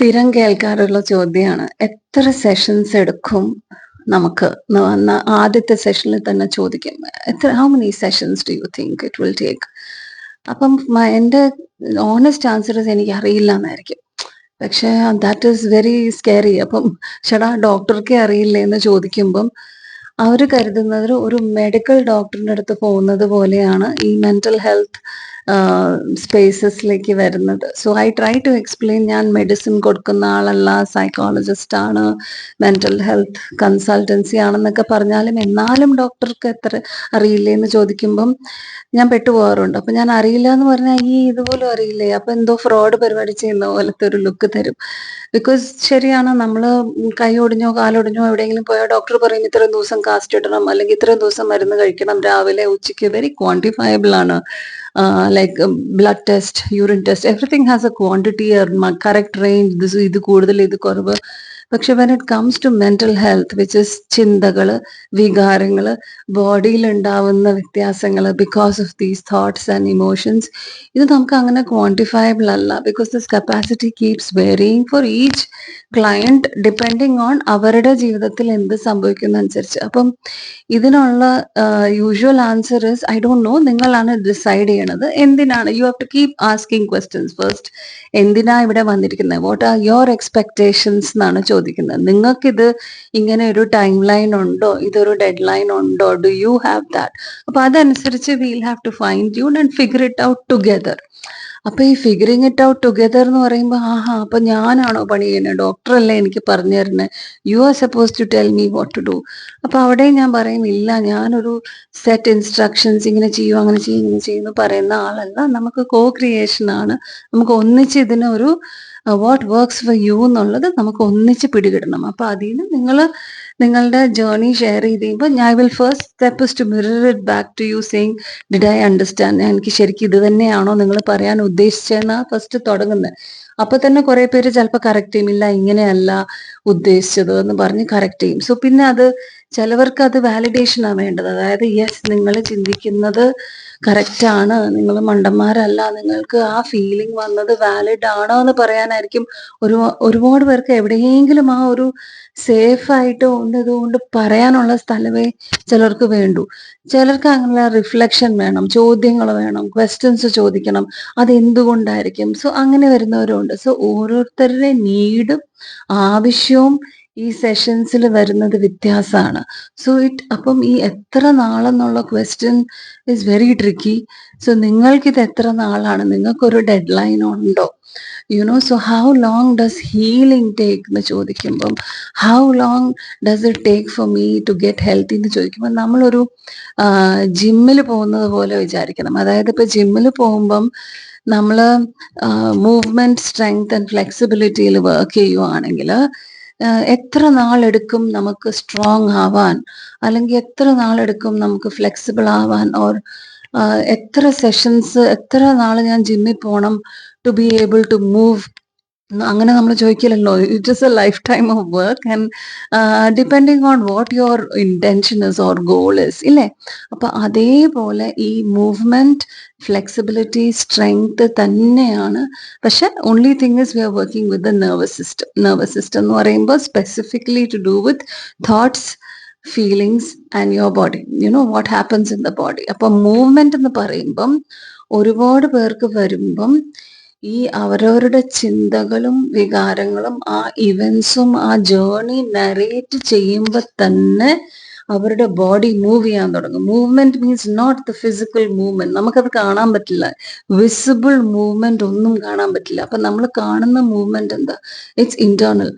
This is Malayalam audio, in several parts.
സ്ഥിരം കേൾക്കാറുള്ള ചോദ്യമാണ്. എത്ര സെഷൻസ് എടുക്കും നമുക്ക്? ആദ്യത്തെ സെഷനിൽ തന്നെ ചോദിക്കും. How many sessions do you think it will take? അപ്പം എൻ്റെ ഓണസ്റ്റ് ആൻസർ എനിക്ക് അറിയില്ല എന്നായിരിക്കും. പക്ഷെ ദാറ്റ് ഈസ് വെരി സ്കെയറി. അപ്പം ചേട്ടാ ഡോക്ടർക്കേ അറിയില്ലേ എന്ന് ചോദിക്കുമ്പം അവർ കരുതുന്നത് ഒരു മെഡിക്കൽ ഡോക്ടറിൻ്റെ അടുത്ത് പോകുന്നത് പോലെയാണ് ഈ മെന്റൽ ഹെൽത്ത് സ്പേസസിലേക്ക് വരുന്നത്. So I try to explain, ഞാൻ മെഡിസിൻ കൊടുക്കുന്ന ആളല്ല, സൈക്കോളജിസ്റ്റ് ആണ്, മെന്റൽ ഹെൽത്ത് കൺസൾട്ടൻസി ആണെന്നൊക്കെ പറഞ്ഞാലും എന്നാലും ഡോക്ടർക്ക് എത്ര അറിയില്ലേ എന്ന് ചോദിക്കുമ്പം ഞാൻ പെട്ടുപോകാറുണ്ട്. അപ്പൊ ഞാൻ അറിയില്ല എന്ന് പറഞ്ഞാൽ ഈ ഇതുപോലും അറിയില്ലേ, അപ്പൊ എന്തോ ഫ്രോഡ് പരിപാടി ചെയ്യുന്ന പോലത്തെ ഒരു ലുക്ക് തരും. ബിക്കോസ് ശരിയാണ്, നമ്മൾ കൈ ഒടിഞ്ഞോ കാലൊടിഞ്ഞോ എവിടെയെങ്കിലും പോയാൽ ഡോക്ടർ പറയും ഇത്രയും ദിവസം കാസ്റ്റ് ഇടണം, അല്ലെങ്കിൽ ഇത്രയും ദിവസം മരുന്ന് കഴിക്കണം, രാവിലെ ഉച്ചയ്ക്ക്. വെരി ക്വാണ്ടിഫയബിൾ ആണ്. Like blood test, urine test, everything has a quantity, correct range, ഇത് കൂടുതൽ ഇത് കുറവ്. പക്ഷെ when it comes to mental health, which is ചിന്തകള്, വികാരങ്ങള്, ബോഡിയിൽ ഉണ്ടാവുന്ന വ്യത്യാസങ്ങള് because of these thoughts and emotions, ഇത് നമുക്ക് അങ്ങനെ ക്വാണ്ടിഫയബിൾ അല്ല. Because this capacity keeps varying for each client depending on അവരുടെ ജീവിതത്തിൽ എന്ത് സംഭവിക്കുന്ന അനുസരിച്ച്. അപ്പം ഇതിനുള്ള usual answer is I don't no. നിങ്ങളാണ് ഡിസൈഡ് ചെയ്യണത് എന്തിനാണ്. You have to keep asking questions first. എന്തിനാ ഇവിടെ വന്നിരിക്കുന്നത്? വാട്ട് ആർ യുവർ എക്സ്പെക്ടേഷൻസ് എന്നാണ് ചോദിക്കുന്നത്. നിങ്ങൾക്കിത് ഇങ്ങനെ ഒരു ടൈം ലൈൻ ഉണ്ടോ? ഇതൊരു ഡെഡ് ലൈൻ ഉണ്ടോ? Do you have that? അപ്പൊ അതനുസരിച്ച് will have to find tune and figure it out together. അപ്പൊ ഈ ഫിഗറിങ് ഇറ്റ് ഔട്ട് ടുഗെദർ എന്ന് പറയുമ്പോൾ അപ്പൊ ഞാനാണോ പണി ചെയ്യുന്നത്? ഡോക്ടറല്ലേ എനിക്ക് പറഞ്ഞു തരുന്നത്? You are suppose to tell me what to do. അപ്പൊ അവിടെ ഞാൻ പറയും, ഇല്ല, ഞാനൊരു സെറ്റ് ഇൻസ്ട്രക്ഷൻസ് ഇങ്ങനെ ചെയ്യൂ, അങ്ങനെ ചെയ്യും, ഇങ്ങനെ ചെയ്യുന്നു പറയുന്ന ആളല്ല. നമുക്ക് കോ ക്രിയേഷൻ ആണ്. നമുക്ക് ഒന്നിച്ച് ഇതിനൊരു വാട്ട് വർക്ക്സ് ഫോർ യു എന്നുള്ളത് നമുക്ക് ഒന്നിച്ച് പിടികിടണം. അപ്പൊ അതിൽ നിന്ന് നിങ്ങളുടെ ജേർണി ഷെയർ ചെയ്ത് കഴിയുമ്പോൾ I will first step is to mirror it back to you saying did I understand? എനിക്ക് ശരിക്കും ഇത് തന്നെയാണോ നിങ്ങൾ പറയാൻ ഉദ്ദേശിച്ചതെന്നാ ഫസ്റ്റ് തുടങ്ങുന്നത്. അപ്പൊ തന്നെ കുറെ പേര് ചിലപ്പോൾ കറക്റ്റ് ചെയ്യും, ഇല്ല ഇങ്ങനെയല്ല ഉദ്ദേശിച്ചത് എന്ന് പറഞ്ഞ് കറക്റ്റ് ചെയ്യും. സോ പിന്നെ അത് ചിലവർക്ക് അത് വാലിഡേഷനാണ് വേണ്ടത്. അതായത് യെസ്, നിങ്ങൾ ചിന്തിക്കുന്നത് കറക്റ്റ് ആണ്, നിങ്ങൾ മണ്ടന്മാരല്ല, നിങ്ങൾക്ക് ആ ഫീലിംഗ് വന്നത് വാലിഡ് ആണോ എന്ന് പറയാനായിരിക്കും ഒരുപാട് പേർക്ക് എവിടെയെങ്കിലും ആ ഒരു സേഫ് ആയിട്ട് ഇതുകൊണ്ട് പറയാനുള്ള സ്ഥലമേ ചിലർക്ക് വേണ്ടു. ചിലർക്ക് അങ്ങനെ റിഫ്ലക്ഷൻ വേണം, ചോദ്യങ്ങൾ വേണം, ക്വസ്റ്റ്യൻസ് ചോദിക്കണം, അതെന്തുകൊണ്ടായിരിക്കും. സോ അങ്ങനെ വരുന്നവരുണ്ട്. സോ ഓരോരുത്തരുടെ നീഡും ആവശ്യവും ഈ സെഷൻസിൽ വരുന്നത് വ്യത്യാസമാണ്. സോ അപ്പം ഈ എത്ര നാളെന്നുള്ള question is very tricky. So നിങ്ങൾക്കിത് എത്ര നാളാണ്? നിങ്ങൾക്കൊരു ഡെഡ് ലൈൻ ഉണ്ടോ? So how long does healing take എന്ന് ചോദിക്കുമ്പം, how long does it take for me to get healthy എന്ന് ചോദിക്കുമ്പോൾ നമ്മളൊരു ജിമ്മിൽ പോകുന്നത് പോലെ വിചാരിക്കണം. അതായത് ഇപ്പൊ ജിമ്മിൽ പോകുമ്പം നമ്മൾ മൂവ്മെന്റ്, സ്ട്രെങ്ത് ആൻഡ് ഫ്ലെക്സിബിലിറ്റിയിൽ വർക്ക് ചെയ്യുവാണെങ്കിൽ എത്ര നാളെടുക്കും നമുക്ക് സ്ട്രോങ് ആവാൻ, അല്ലെങ്കിൽ എത്ര നാളെടുക്കും നമുക്ക് ഫ്ലെക്സിബിൾ ആവാൻ, ഓർ എത്ര സെഷൻസ്, എത്ര നാൾ ഞാൻ ജിമ്മിൽ പോകണം to be able to move? അങ്ങനെ നമ്മൾ ചോദിക്കില്ലല്ലോ. It is a lifetime of work and depending on what your intention is or goal is, ഇല്ലേ? അപ്പൊ അതേപോലെ ഈ മൂവ്മെന്റ്, ഫ്ലെക്സിബിലിറ്റി, സ്ട്രെങ്ത് തന്നെയാണ്. പക്ഷെ only thing is we are working with the nervous system. Nervous system എന്ന് പറയുമ്പോൾ specifically to do with thoughts, feelings and your body, what happens in the body. അപ്പൊ മൂവ്മെന്റ് എന്ന് പറയുമ്പം ഒരുപാട് പേർക്ക് വരുമ്പം ഈ അവരവരുടെ ചിന്തകളും വികാരങ്ങളും ആ ഇവന്റ്സും ആ ജേർണി നരേറ്റ് ചെയ്യുമ്പോൾ തന്നെ അവരുടെ ബോഡി മൂവ് ചെയ്യാൻ തുടങ്ങും. Movement means not the physical movement. നമുക്കത് കാണാൻ പറ്റില്ല. വിസിബിൾ മൂവ്മെന്റ് ഒന്നും കാണാൻ പറ്റില്ല. അപ്പൊ നമ്മൾ കാണുന്ന മൂവ്മെന്റ് എന്താ? It's internal.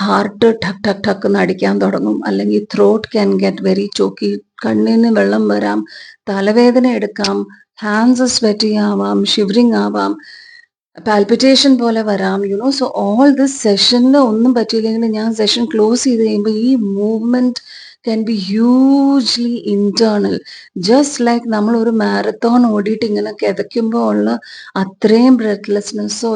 ഹാർട്ട് ടക്ക് ടക്ക് ടക്ക് എന്ന് അടിക്കാൻ തുടങ്ങും, അല്ലെങ്കിൽ ത്രോട്ട് ക്യാൻ ഗെറ്റ് വെരി ചോക്കി, കണ്ണിന് വെള്ളം വരാം, തലവേദന എടുക്കാം, ഹാൻഡ്സ് സ്വെറ്റി ആവാം, ഷിവറിങ് ആവാം, പാൽപിറ്റേഷൻ പോലെ വരാം. സോ ഓൾ ദിസ് സെഷനിൽ ഒന്നും പറ്റിയില്ലെങ്കിൽ ഞാൻ സെഷൻ ക്ലോസ് ചെയ്ത് കഴിയുമ്പോൾ ഈ movement can be hugely internal. Just like നമ്മൾ ഒരു മാരത്തോൺ ഓടിയിട്ട് ഇങ്ങനെ കിതയ്ക്കുമ്പോൾ ഉള്ള അത്രയും ബ്രെത്ത്ലെസ്നെസ്സോ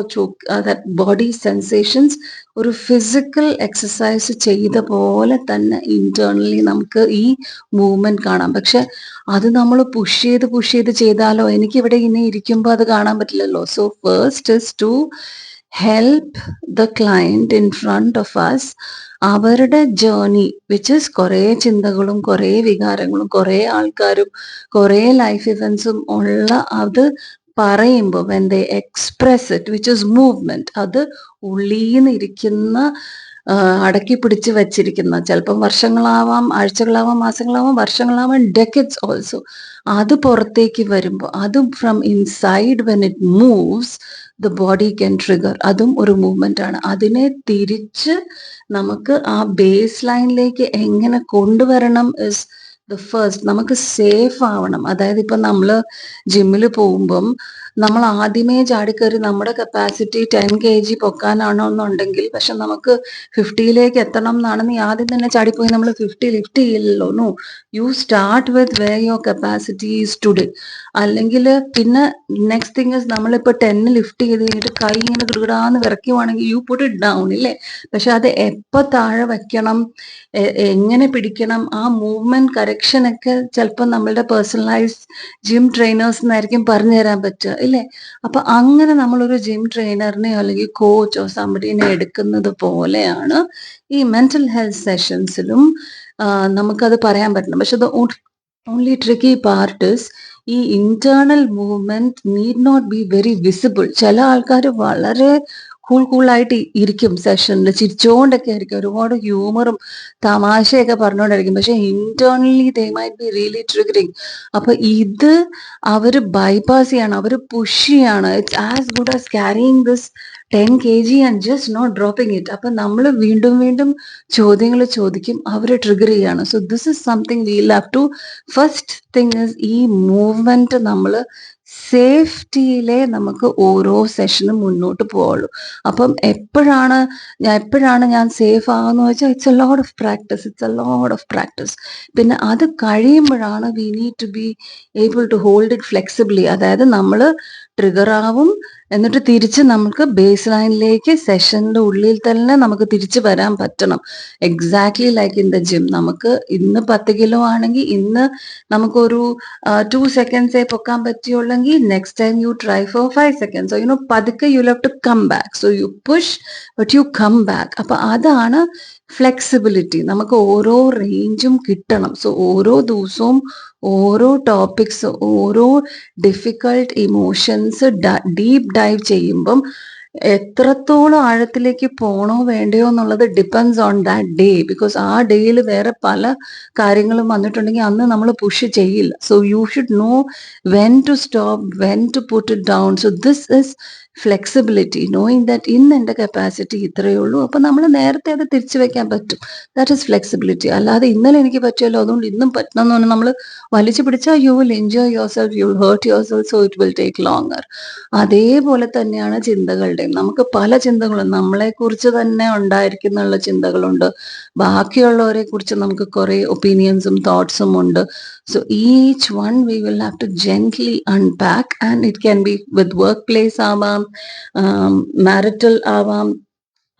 ബോഡി സെൻസേഷൻസ് ഒരു ഫിസിക്കൽ എക്സസൈസ് ചെയ്ത പോലെ തന്നെ ഇന്റേർണലി നമുക്ക് ഈ മൂവ്മെന്റ് കാണാം. പക്ഷെ അത് നമ്മൾ പുഷ് ചെയ്ത് ചെയ്താലോ? എനിക്കിവിടെ ഇങ്ങനെ ഇരിക്കുമ്പോൾ അത് കാണാൻ പറ്റില്ലല്ലോ. So first is to help the client in front of us അവരുടെ ജേർണി വിച്ച് ഇസ് കുറേ ചിന്തകളും കുറേ വികാരങ്ങളും കുറേ ആൾക്കാരും കുറേ ലൈഫ് ഇവൻസും ഉള്ള അത് പറയുമ്പോൾ when they express it which is movement, അത് ഉള്ളീന്ന് ഇരിക്കുന്ന അടക്കി പിടിച്ച് വെച്ചിരിക്കുന്ന ചിലപ്പം വർഷങ്ങളാവാം, ആഴ്ചകളാവാം, മാസങ്ങളാവാം, വർഷങ്ങളാവാം, ഡെക്കഡ്സ് ഓൾസോ, അത് പുറത്തേക്ക് വരുമ്പോൾ അതും from inside when it moves the body can trigger. അതും ഒരു മൂവ്മെന്റ് ആണ്. അതിനെ തിരിച്ച് നമുക്ക് ആ ബേസ് ലൈനിലേക്ക് എങ്ങനെ കൊണ്ടുവരണം ഇസ് ദ ഫസ്റ്റ്. നമുക്ക് സേഫ് ആവണം. അതായത് ഇപ്പൊ നമ്മള് ജിമ്മിൽ പോകുമ്പം നമ്മൾ ആദ്യമേ ചാടിക്കയറി നമ്മുടെ കപ്പാസിറ്റി 10 kg പൊക്കാനാണോ എന്നുണ്ടെങ്കിൽ, പക്ഷെ നമുക്ക് 50യിലേക്ക് എത്തണം എന്നാണ്, നീ ആദ്യം തന്നെ ചാടിപ്പോയി നമ്മൾ 50 ലിഫ്റ്റ് ചെയ്യില്ലല്ലോ. No, you start with where your capacity is today. അല്ലെങ്കിൽ പിന്നെ നെക്സ്റ്റ് തിങ് ഇസ് നമ്മളിപ്പോൾ 10 ലിഫ്റ്റ് ചെയ്ത് കഴിഞ്ഞിട്ട് കൈ ഇങ്ങനെ കിടുകിടാന്ന് വിറയ്ക്കുവാണെങ്കിൽ യു പുട്ട് ഇറ്റ് ഡൗൺ, ഇല്ലേ? പക്ഷെ അത് എപ്പോൾ താഴെ വയ്ക്കണം, എങ്ങനെ പിടിക്കണം, ആ മൂവ്മെന്റ് കറക്ഷൻ ഒക്കെ ചിലപ്പോൾ നമ്മളുടെ പേഴ്സണലൈസ്ഡ് ജിം ട്രെയിനേഴ്സിനായിരിക്കും പറഞ്ഞു തരാൻ പറ്റുക, ഇല്ലേ? അപ്പൊ അങ്ങനെ നമ്മളൊരു ജിം ട്രെയിനറിനെയോ അല്ലെങ്കിൽ കോച്ചോ സംബഡിനെ എടുക്കുന്നത് പോലെയാണ് ഈ മെന്റൽ ഹെൽത്ത് സെഷൻസിലും നമുക്കത് പറയാൻ പറ്റണം. പക്ഷെ the only tricky part is ഈ internal movement need not be very visible. ചില ആൾക്കാർ വളരെ കൂളായിട്ട് ഇരിക്കും സെഷനിൽ, ചിരിച്ചോണ്ടൊക്കെ ആയിരിക്കും, ഒരുപാട് ഹ്യൂമറും തമാശയൊക്കെ പറഞ്ഞുകൊണ്ടായിരിക്കും, പക്ഷെ internally they might be really triggering. അപ്പൊ ഇത് അവര് ബൈപാസ് ചെയ്യാണ്, അവര് പുഷ് ചെയ്യാണ്. It's as good as carrying this 10 kg and just not dropping it. അപ്പൊ നമ്മൾ വീണ്ടും വീണ്ടും ചോദ്യങ്ങൾ ചോദിക്കും, അവര് ട്രിഗർ ചെയ്യാണ്. So this is something we have to, first thing is ഈ മൂവ്മെന്റ് നമ്മൾ സേഫ്റ്റിയിലെ നമുക്ക് ഓരോ സെഷനും മുന്നോട്ട് പോവുള്ളൂ. അപ്പം എപ്പോഴാണ് ഞാൻ സേഫ് ആകുന്ന വെച്ചാൽ it's a lot of practice. പിന്നെ അത് കഴിയുമ്പോഴാണ് we need to be able to hold it flexibly. അതായത് നമ്മൾ ട്രിഗർ ആവും, എന്നിട്ട് തിരിച്ച് നമുക്ക് ബേസ് ലൈനിലേക്ക് സെഷന്റെ ഉള്ളിൽ തന്നെ നമുക്ക് തിരിച്ചു വരാൻ പറ്റണം. Exactly like in the gym. നമുക്ക് ഇന്ന് 10 കിലോ ആണെങ്കിൽ ഇന്ന് നമുക്കൊരു 2 സെക്കൻഡ്സേ പൊക്കാൻ പറ്റിയുള്ളെങ്കിൽ next time you try for 5 seconds. So പതുക്കെ you have to come back. So you push but you come back. അപ്പൊ അതാണ് ഫ്ലെക്സിബിലിറ്റി. നമുക്ക് ഓരോ റേഞ്ചും കിട്ടണം. സോ ഓരോ ദിവസവും ഓരോ ടോപ്പിക്സ്, ഓരോ ഡിഫിക്കൾട്ട് ഇമോഷൻസ് ഡീപ്പ് ഡൈവ് ചെയ്യുമ്പം എത്രത്തോളം ആഴത്തിലേക്ക് പോണോ വേണ്ടയോ എന്നുള്ളത് depends on that day. Because ആ ഡേയിൽ വേറെ പല കാര്യങ്ങളും വന്നിട്ടുണ്ടെങ്കിൽ അന്ന് നമ്മൾ പുഷ് ചെയ്യില്ല. So you should know when to stop, when to put it down. So this is flexibility, knowing that ഇന്ന് എൻ്റെ കപ്പാസിറ്റി ഇത്രയേ ഉള്ളൂ, അപ്പൊ നമ്മൾ നേരത്തെ അത് തിരിച്ചു വെക്കാൻ പറ്റും. That is flexibility. അല്ലാതെ ഇന്നലെ എനിക്ക് പറ്റിയല്ലോ അതുകൊണ്ട് ഇന്നും പറ്റണം എന്ന് പറഞ്ഞാൽ നമ്മൾ വലിച്ചു പിടിച്ചാൽ you will enjoy yourself, you will hurt yourself, so it will take longer. അതേപോലെ തന്നെയാണ് ചിന്തകളുടെയും. നമുക്ക് പല ചിന്തകളും നമ്മളെ കുറിച്ച് തന്നെ ഉണ്ടായിരിക്കുന്നുള്ള ചിന്തകളുണ്ട്, ബാക്കിയുള്ളവരെ കുറിച്ച് നമുക്ക് കുറെ ഒപ്പീനിയൻസും തോട്ട്സും ഉണ്ട്. So each one we will have to gently unpack, and it can be with workplace ആവാം, മാരിറ്റൽ ആവാം,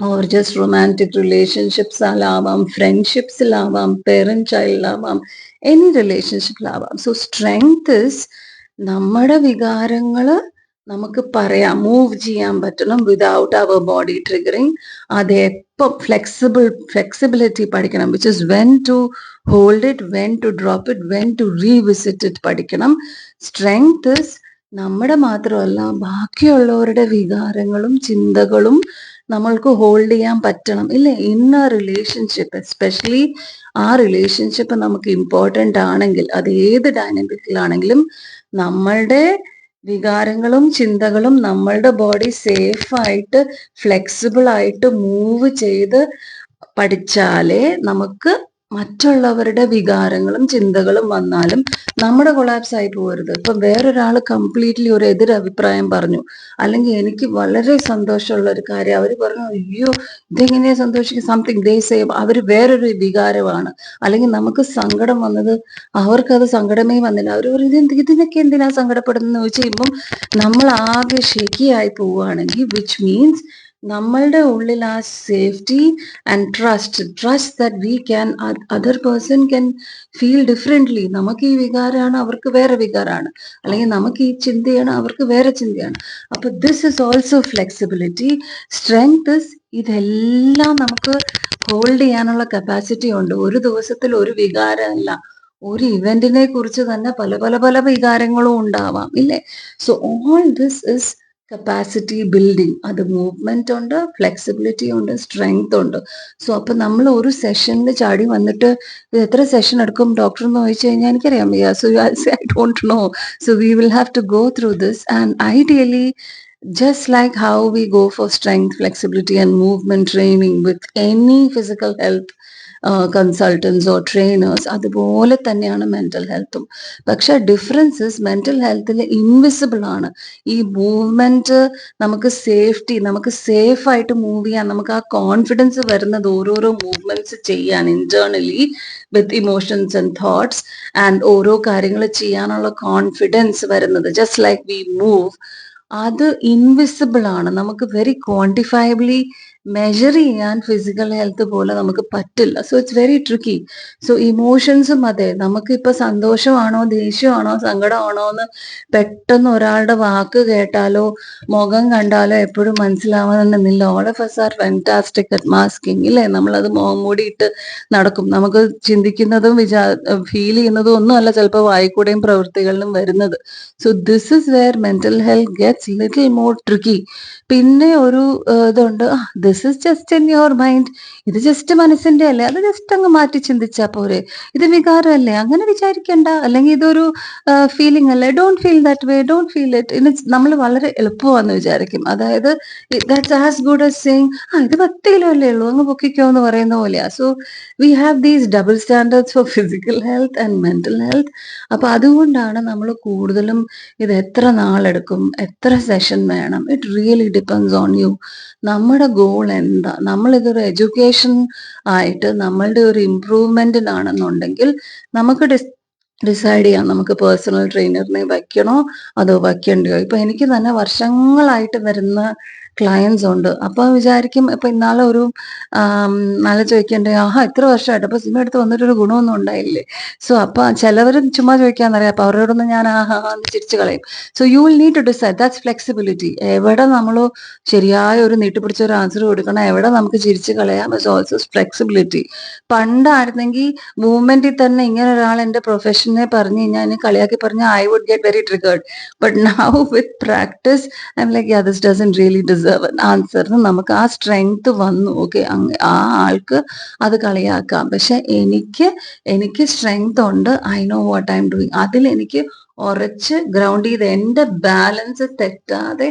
ഓർ ജസ്റ്റ് റൊമാൻറ്റിക് റിലേഷൻഷിപ്സിലാവാം, ഫ്രണ്ട്ഷിപ്സിലാവാം, പേരന്റ് ചൈൽഡിലാവാം, എനി റിലേഷൻഷിപ്പിലാവാം. സോ സ്ട്രെങ്ത് ഇസ് നമ്മുടെ വികാരങ്ങള് നമുക്ക് പറയാം, മൂവ് ചെയ്യാൻ പറ്റണം വിതൗട്ട് അവർ ബോഡി ട്രിഗറിങ്. അത് എപ്പം ഫ്ലെക്സിബിലിറ്റി പഠിക്കണം, which is when to hold it, when to drop it, when to revisit it പഠിക്കണം. സ്ട്രെങ്ത് ഇസ് നമ്മുടെ മാത്രമല്ല ബാക്കിയുള്ളവരുടെ വികാരങ്ങളും ചിന്തകളും നമ്മൾക്ക് ഹോൾഡ് ചെയ്യാൻ പറ്റണം, ഇല്ലേ? ഇൻ എ റിലേഷൻഷിപ്പ് എസ്പെഷ്യലി ആ റിലേഷൻഷിപ്പ് നമുക്ക് ഇമ്പോർട്ടൻ്റ് ആണെങ്കിൽ, അത് ഏത് ഡൈനാമിക്കിലാണെങ്കിലും നമ്മളുടെ വികാരങ്ങളും ചിന്തകളും നമ്മളുടെ ബോഡി സേഫായിട്ട് ഫ്ലെക്സിബിൾ ആയിട്ട് മൂവ് ചെയ്ത് പഠിച്ചാലേ നമുക്ക് മറ്റുള്ളവരുടെ വികാരങ്ങളും ചിന്തകളും വന്നാലും നമ്മുടെ കൊളാപ്സ് ആയി പോകരുത്. ഇപ്പം വേറൊരാൾ കംപ്ലീറ്റ്ലി ഒരു എതിരഭിപ്രായം പറഞ്ഞു, അല്ലെങ്കിൽ എനിക്ക് വളരെ സന്തോഷമുള്ള ഒരു കാര്യം അവർ പറഞ്ഞു, അയ്യോ ഇതെങ്ങനെയാ സന്തോഷിക്കും, സംതിങ് ദേ സേ, അവർ വേറൊരു വികാരമാണ്. അല്ലെങ്കിൽ നമുക്ക് സങ്കടം വന്നത് അവർക്കത് സങ്കടമേ വന്നില്ല, അവർ പറയും ഇതിനൊക്കെ എന്തിനാ സങ്കടപ്പെടുന്നത് ചോദിച്ചു കഴിയുമ്പം നമ്മൾ ആകെ ഷെക്കിയായി പോവുകയാണെങ്കിൽ, വിച്ച് മീൻസ് നമ്മളുടെ ഉള്ളിൽ ആ safety and trust that we can other person can feel differently. നമുക്ക് ഈ വികാരമാണ്, അവർക്ക് വേറെ വികാരമാണ്, അല്ലെങ്കിൽ നമുക്ക് ഈ ചിന്തയാണ്, അവർക്ക് വേറെ ചിന്തയാണ്. അപ്പൊ this is also flexibility. Strength is ഇതെല്ലാം നമുക്ക് ഹോൾഡ് ചെയ്യാനുള്ള കപ്പാസിറ്റി ഉണ്ട്. ഒരു ദിവസത്തിൽ ഒരു വികാരമല്ല, ഒരു ഇവന്റിനെ കുറിച്ച് തന്നെ പല പല പല വികാരങ്ങളും ഉണ്ടാവാം, ഇല്ലേ? So all this is capacity building. അത് മൂവ്മെന്റ് ഉണ്ട്, ഫ്ലെക്സിബിലിറ്റി ഉണ്ട്, സ്ട്രെങ്ത് ഉണ്ട്. സോ അപ്പൊ നമ്മൾ ഒരു സെഷനിൽ ചാടി വന്നിട്ട് ഇത് എത്ര സെഷൻ എടുക്കും ഡോക്ടർ എന്ന് ചോദിച്ചു കഴിഞ്ഞാൽ എനിക്കറിയാം, so I don't know. So we will have to go through this and ideally just like how we go for strength, flexibility and movement training with any physical health consultants or trainers, അതുപോലെ തന്നെയാണ് മെന്റൽ ഹെൽത്തും. പക്ഷെ ഡിഫറൻസസ് മെന്റൽ ഹെൽത്തിൽ ഇൻവിസിബിൾ ആണ്. ഈ മൂവ്മെന്റ് നമുക്ക് സേഫ്റ്റി, നമുക്ക് സേഫ് ആയിട്ട് മൂവ് ചെയ്യാൻ, നമുക്ക് ആ കോൺഫിഡൻസ് വരുന്നത് ഓരോരോ മൂവ്മെന്റ്സ് ചെയ്യാൻ internally with emotions and thoughts, and ഓരോ കാര്യങ്ങൾ ചെയ്യാനുള്ള കോൺഫിഡൻസ് വരുന്നത് ജസ്റ്റ് ലൈക്ക് വി മൂവ്, അത് ഇൻവിസിബിൾ ആണ്. നമുക്ക് വെരി ക്വാണ്ടിഫയബിളി മെഷർ ചെയ്യാൻ ഫിസിക്കൽ ഹെൽത്ത് പോലെ നമുക്ക് പറ്റില്ല. So it's very tricky. So ഇമോഷൻസും അതെ, നമുക്കിപ്പോ സന്തോഷമാണോ ദേഷ്യമാണോ സങ്കടമാണോ എന്ന് പെട്ടെന്ന് ഒരാളുടെ വാക്ക് കേട്ടാലോ മുഖം കണ്ടാലോ എപ്പോഴും മനസ്സിലാവണമെന്നില്ല. All of us are fantastic at masking, ഇല്ലേ? നമ്മളത് മുഖം മൂടിയിട്ട് നടക്കും. നമുക്ക് ചിന്തിക്കുന്നതും ഫീൽ ചെയ്യുന്നതും ഒന്നും അല്ല ചിലപ്പോൾ വായിക്കൂടെയും പ്രവൃത്തികളിലും വരുന്നത്. So this is where mental health gets little more tricky. പിന്നെ ഒരു ഇതുണ്ട്, this is just in your mind, ഇത് ജസ്റ്റ് മനസ്സിന്റെ അല്ലേ, അത് ജസ്റ്റ് അങ്ങ് മാറ്റി ചിന്തിച്ചാ പോരെ, ഇത് വികാരമല്ലേ, അങ്ങനെ വിചാരിക്കണ്ട, അല്ലെങ്കിൽ ഇതൊരു ഫീലിംഗ് അല്ലേ, don't feel that way, don't feel it. ഇത് നമ്മൾ വളരെ എളുപ്പമാണെന്ന് വിചാരിക്കും. അതായത് that's as good as saying ഇത് 10 കിലോ അല്ലേ ഉള്ളൂ, അങ്ങ് പൊക്കിക്കോ എന്ന് പറയുന്ന പോലെയാ. So we have these double standards four physical health and mental health. അപ്പൊ അതുകൊണ്ടാണ് നമ്മൾ കൂടുതലും ഇത് എത്ര നാളെടുക്കും, എത്ര സെഷൻ വേണം, it really depends on you. നമ്മുടെ ഗോൾ എന്താ? നമ്മളിതൊരു എഡ്യൂക്കേഷൻ ആയിട്ട് നമ്മളുടെ ഒരു ഇംപ്രൂവ്മെന്റിനാണെന്നുണ്ടെങ്കിൽ നമുക്ക് ഡിസൈഡ് ചെയ്യാം, നമുക്ക് പേഴ്സണൽ ട്രെയിനറിനെ വയ്ക്കണോ അതോ വയ്ക്കണ്ടയോ. ഇപ്പൊ എനിക്ക് തന്നെ വർഷങ്ങളായിട്ട് വരുന്ന ക്ലയൻസ് ഉണ്ട്. അപ്പൊ വിചാരിക്കും, ഇപ്പൊ ഇന്നാളെ ഒരു നല്ല ചോദിക്കണ്ടേ, ഇത്ര വർഷമായിട്ട് അപ്പൊ സിനിമ എടുത്ത് വന്നിട്ടൊരു ഗുണമൊന്നും ഉണ്ടായില്ലേ. സോ അപ്പൊ ചിലവർ ചുമ്മാ ചോദിക്കാന്നറിയാം, അപ്പൊ അവരോടൊന്നും ഞാൻ എന്ന് ചിരിച്ചു കളയും. So you will need to decide, that's flexibility. എവിടെ നമ്മൾ ശരിയായ ഒരു നീട്ടിപ്പിടിച്ച ഒരു ആൻസർ കൊടുക്കണം, എവിടെ നമുക്ക് ചിരിച്ചു കളയാം, ഇസ് ഓൾസോ ഫ്ലെക്സിബിലിറ്റി. പണ്ടായിരുന്നെങ്കിൽ മൂവ്മെന്റിൽ തന്നെ ഇങ്ങനെ ഒരാൾ എന്റെ പ്രൊഫഷനെ പറഞ്ഞു കഴിഞ്ഞാൽ, കളിയാക്കി പറഞ്ഞാൽ I would get very triggered. But now with practice I am like this doesn't really deserve an answer. നമുക്ക് ആ സ്ട്രെങ്ത് വന്നു. ഓക്കെ, ആ ആൾക്ക് അത് കളിയാക്കാം, പക്ഷെ എനിക്ക് സ്ട്രെങ്ത് ഉണ്ട്, I know what I am doing. അതിൽ എനിക്ക് ഉറച്ച് ഗ്രൗണ്ട് ചെയ്ത് എന്റെ ബാലൻസ് തെറ്റാതെ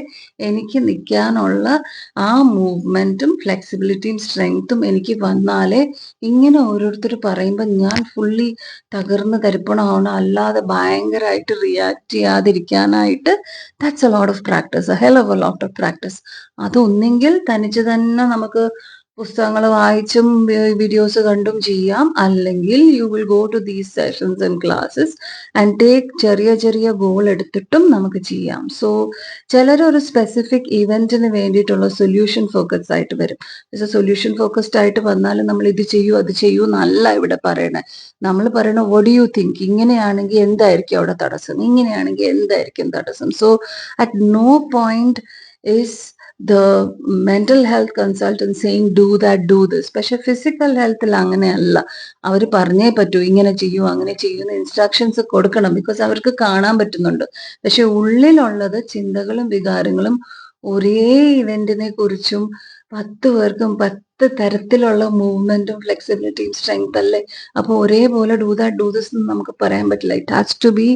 എനിക്ക് നിൽക്കാനുള്ള ആ മൂവ്മെന്റും ഫ്ലെക്സിബിലിറ്റിയും സ്ട്രെങ്ത്തും എനിക്ക് വന്നാലേ, ഇങ്ങനെ ഓരോരുത്തർ പറയുമ്പോൾ ഞാൻ ഫുള്ളി തകർന്ന് തരിപ്പണമാവണം, അല്ലാതെ ഭയങ്കരമായിട്ട് റിയാക്ട് ചെയ്യാതിരിക്കാനായിട്ട് that's a lot of practice, a hell of a lot of practice. അതൊന്നെങ്കിൽ തനിച്ച് തന്നെ നമുക്ക് പുസ്തകങ്ങൾ വായിച്ചും വീഡിയോസ് കണ്ടും ചെയ്യാം, അല്ലെങ്കിൽ you will go to these sessions and classes and take ചെറിയ ചെറിയ ഗോൾ എടുത്തിട്ടും നമുക്ക് ചെയ്യാം. സോ ചിലർ ഒരു സ്പെസിഫിക് ഇവന്റിന് വേണ്ടിയിട്ടുള്ള സൊല്യൂഷൻ ഫോക്കസ് ആയിട്ട് വരും. സൊല്യൂഷൻ ഫോക്കസ്ഡ് ആയിട്ട് വന്നാലും നമ്മൾ ഇത് ചെയ്യൂ അത് ചെയ്യൂ എന്നല്ല ഇവിടെ പറയണേ. നമ്മൾ പറയണ വോട്ട് ഡു യു തിങ്ക്, ഇങ്ങനെയാണെങ്കിൽ എന്തായിരിക്കും അവിടെ തടസ്സം, ഇങ്ങനെയാണെങ്കിൽ എന്തായിരിക്കും തടസ്സം. So at no point is the mental health consultant saying do that, do this. പക്ഷെ ഫിസിക്കൽ ഹെൽത്തിൽ അങ്ങനെയല്ല. അവർ പറഞ്ഞേ പറ്റൂ, ഇങ്ങനെ ചെയ്യൂ അങ്ങനെ ചെയ്യുന്ന ഇൻസ്ട്രക്ഷൻസ് കൊടുക്കണം, ബിക്കോസ് അവർക്ക് കാണാൻ പറ്റുന്നുണ്ട്. പക്ഷെ ഉള്ളിലുള്ളത് ചിന്തകളും വികാരങ്ങളും ഒരേ ഇവന്റിനെ കുറിച്ചും 10 പേർക്കും 10 തരത്തിലുള്ള മൂവ്മെന്റും ഫ്ലെക്സിബിലിറ്റിയും സ്ട്രെങ്ത് അല്ലേ. അപ്പൊ ഒരേപോലെ ഡൂ ദാറ്റ് ഡൂ ദിസ് എന്ന് നമുക്ക് പറയാൻ പറ്റില്ല. It has to be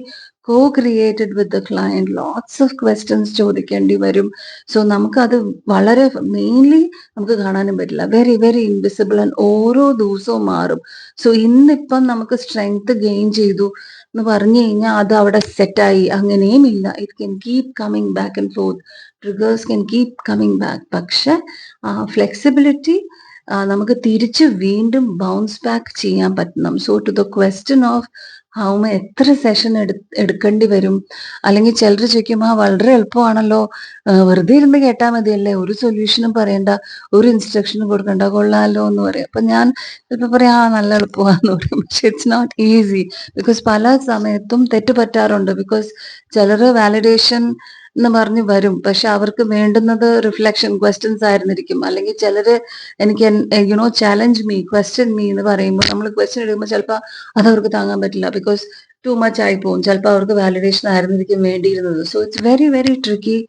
co-created with the client. Lots of questions ചോദിക്കേണ്ടി വരും. സോ നമുക്കത് വളരെ മെയിൻലി നമുക്ക് കാണാനും പറ്റില്ല, വെരി വെരി ഇൻവിസിബിൾ ആൻഡ് ഓരോ ദിവസവും മാറും. സോ ഇന്നിപ്പം നമുക്ക് സ്ട്രെങ്ത് ഗെയിൻ ചെയ്തു എന്ന് പറഞ്ഞു കഴിഞ്ഞാൽ അത് അവിടെ സെറ്റായി, അങ്ങനെയും ഇല്ല. It can keep coming back and forth, triggers can keep coming back. പക്ഷെ ഫ്ലെക്സിബിലിറ്റി നമുക്ക് തിരിച്ച് വീണ്ടും ബൗൺസ് ബാക്ക് ചെയ്യാൻ പറ്റണം. So to the question of എത്ര സെഷൻ എടുക്കേണ്ടി വരും, അല്ലെങ്കിൽ ചിലർ ചോദിക്കും വളരെ എളുപ്പമാണല്ലോ, വെറുതെ ഇരുന്ന് കേട്ടാൽ മതിയല്ലേ, ഒരു സൊല്യൂഷനും പറയണ്ട, ഒരു ഇൻസ്ട്രക്ഷനും കൊടുക്കണ്ട, കൊള്ളാലോ എന്ന് പറയും. അപ്പൊ ഞാൻ ചിലപ്പോൾ പറയാം നല്ല എളുപ്പമാണെന്ന് പറയും. പക്ഷെ ഇറ്റ്സ് നോട്ട് ഈസി. ബിക്കോസ് പല സമയത്തും തെറ്റ് പറ്റാറുണ്ട്. ബിക്കോസ് ചിലർ വാലിഡേഷൻ എന്ന് പറഞ്ഞ് വരും, പക്ഷെ അവർക്ക് വേണ്ടുന്നത് റിഫ്ലക്ഷൻ ക്വസ്റ്റ്യൻസ് ആയിരുന്നിരിക്കും. അല്ലെങ്കിൽ ചിലര് എനിക്ക് ചാലഞ്ച് മീ, ക്വസ്റ്റ്യൻ മീ എന്ന് പറയുമ്പോൾ നമ്മൾ ക്വസ്റ്റ്യൻ എടുക്കുമ്പോൾ ചിലപ്പോൾ അത് അവർക്ക് താങ്ങാൻ പറ്റില്ല. ബിക്കോസ് ടു മച്ച് ആയി പോകും. ചിലപ്പോൾ അവർക്ക് വാലിഡേഷൻ ആയിരുന്നിരിക്കും വേണ്ടിയിരുന്നത്. So it's very very tricky.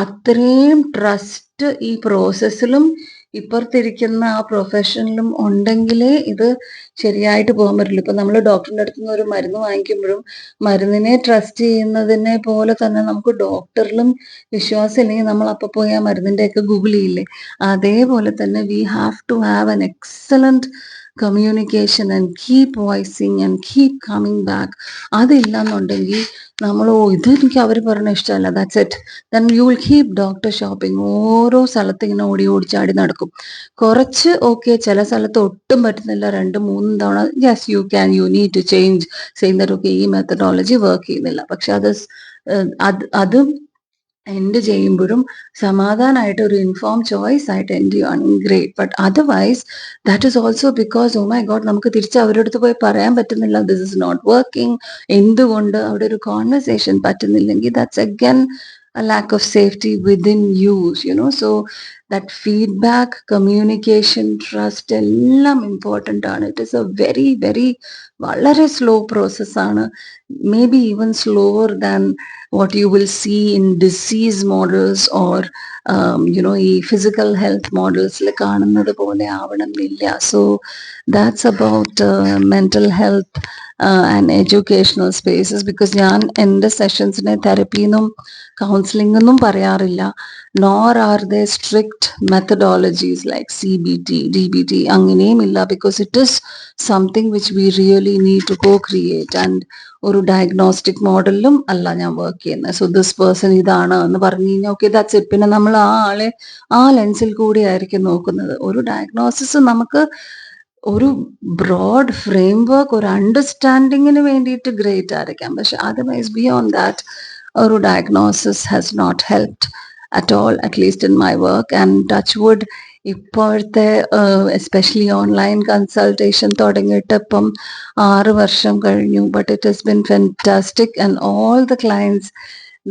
അത്രയും ട്രസ്റ്റ് ഈ പ്രോസസ്സിലും ഇപ്പുറത്തിരിക്കുന്ന ആ പ്രൊഫഷനിലും ഉണ്ടെങ്കിലേ ഇത് ശരിയായിട്ട് പോകാൻ പറ്റുള്ളൂ. ഇപ്പൊ നമ്മൾ ഡോക്ടറിന്റെ അടുത്ത് നിന്ന് ഒരു മരുന്ന് വാങ്ങിക്കുമ്പോഴും മരുന്നിനെ ട്രസ്റ്റ് ചെയ്യുന്നതിനെ പോലെ തന്നെ നമുക്ക് ഡോക്ടറിലും വിശ്വാസം ഇല്ലെങ്കിൽ നമ്മൾ അപ്പൊ പോയി ആ മരുന്നിന്റെ ഒക്കെ ഗൂഗിൾ ചെയ്യില്ലേ, അതേപോലെ തന്നെ we have to have an excellent communication and keep voicing and keep coming back. അതില്ലെന്നുണ്ടെങ്കിൽ നമ്മൾ ഇതെനിക്ക് അവർ പറഞ്ഞ ഇഷ്ടമല്ല, that's it, then you will keep doctor shopping. ഓരോ സ്ഥലത്ത് ഇങ്ങനെ ഓടി ഓടിച്ചാടി നടക്കും. കുറച്ച് ഓക്കെ, ചില സ്ഥലത്ത് ഒട്ടും പറ്റുന്നില്ല, 2-3 തവണ yes you need to change, ചെയ്യുന്നത് ഓക്കെ ഈ മെത്തഡോളജി വർക്ക് ചെയ്യുന്നില്ല. പക്ഷെ അത് എൻഡ് ചെയ്യുമ്പോഴും സമാധാനമായിട്ട് ഒരു ഇൻഫോം ചോയ്സ് ആയിട്ട് എൻഡ് ചെയ്യുവാണെങ്കിൽ great. But otherwise that is also because oh my god നമുക്ക് തിരിച്ച് അവരുടെ അടുത്ത് പോയി പറയാൻ പറ്റുന്നില്ല ദിസ് ഇസ് നോട്ട് വർക്കിംഗ്, എന്തുകൊണ്ട്, അവിടെ ഒരു കോൺവെർസേഷൻ പറ്റുന്നില്ലെങ്കിൽ that's again a lack of safety within you, so that feedback, communication, trust എല്ലാം important ആണ്. It is a very very വളരെ സ്ലോ പ്രോസസ് ആണ്. Maybe even slower than what you will see in disease models or ഈ ഫിസിക്കൽ ഹെൽത്ത് മോഡൽസിൽ കാണുന്നത് പോലെ ആവണമെന്നില്ല. So that's about mental health and educational spaces. Because ഞാൻ എൻ്റെ സെഷൻസിനെ തെറപ്പിന്നും കൗൺസിലിംഗ് ഒന്നും പറയാറില്ല. Nor are the strict methodologies like CBT, DBT അങ്ങനെയും ഇല്ല. Because it is something which we really need to co create. ആൻഡ് ഒരു ഡയഗ്നോസ്റ്റിക് മോഡലിലും അല്ല ഞാൻ വർക്ക് ചെയ്യുന്നത്. സോ ദിസ് പേഴ്സൺ ഇതാണ് എന്ന് പറഞ്ഞു കഴിഞ്ഞാൽ ഓക്കെ ദാറ്റ്സ് ഇറ്റ്. പിന്നെ നമ്മൾ ആ ആളെ ആ ലെൻസിൽ കൂടി ആയിരിക്കും നോക്കുന്നത്. ഒരു ഡയഗ്നോസിസ് നമുക്ക് ഒരു ബ്രോഡ് ഫ്രെയിം വർക്ക്, ഒരു അണ്ടർസ്റ്റാൻഡിങ്ങിന് വേണ്ടിയിട്ട് ഗ്രേറ്റ് ആയിരിക്കാം. പക്ഷെ അതർവൈസ് ബിയോണ്ട് ദാറ്റ് ഒരു diagnosis has not helped at all, at least in my work. And touch wood ഇപ്പോഴത്തെ എസ്പെഷ്യലി ഓൺലൈൻ കൺസൾട്ടേഷൻ തുടങ്ങിയിട്ട് ഇപ്പം 6 വർഷം കഴിഞ്ഞു. But it has been fantastic and all the clients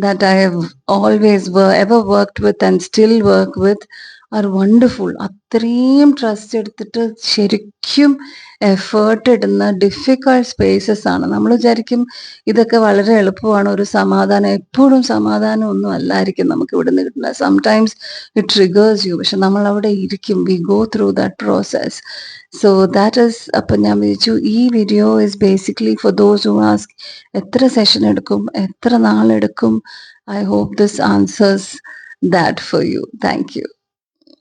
that I have always ever worked with and still work with are wonderful. അത്രയും ട്രസ്റ്റ് എടുത്തിട്ട് ശരിക്കും എഫേർട്ട് ഇടുന്ന ഡിഫിക്കൾട്ട് സ്പേസസ് ആണ്. നമ്മൾ വിചാരിക്കും ഇതൊക്കെ വളരെ എളുപ്പമാണ്, ഒരു സമാധാനം, എപ്പോഴും സമാധാനം ഒന്നും അല്ലായിരിക്കും നമുക്ക് ഇവിടെ നിന്ന് കിട്ടുന്നത്. Sometimes it triggers you. പക്ഷെ നമ്മൾ അവിടെ ഇരിക്കും, we go through that process. So that is. അപ്പം ഞാൻ വിചാരിച്ചു ഈ video is basically for those who ask എത്ര സെഷൻ എടുക്കും, എത്ര നാളെടുക്കും. I hope this answers that for you. Thank you.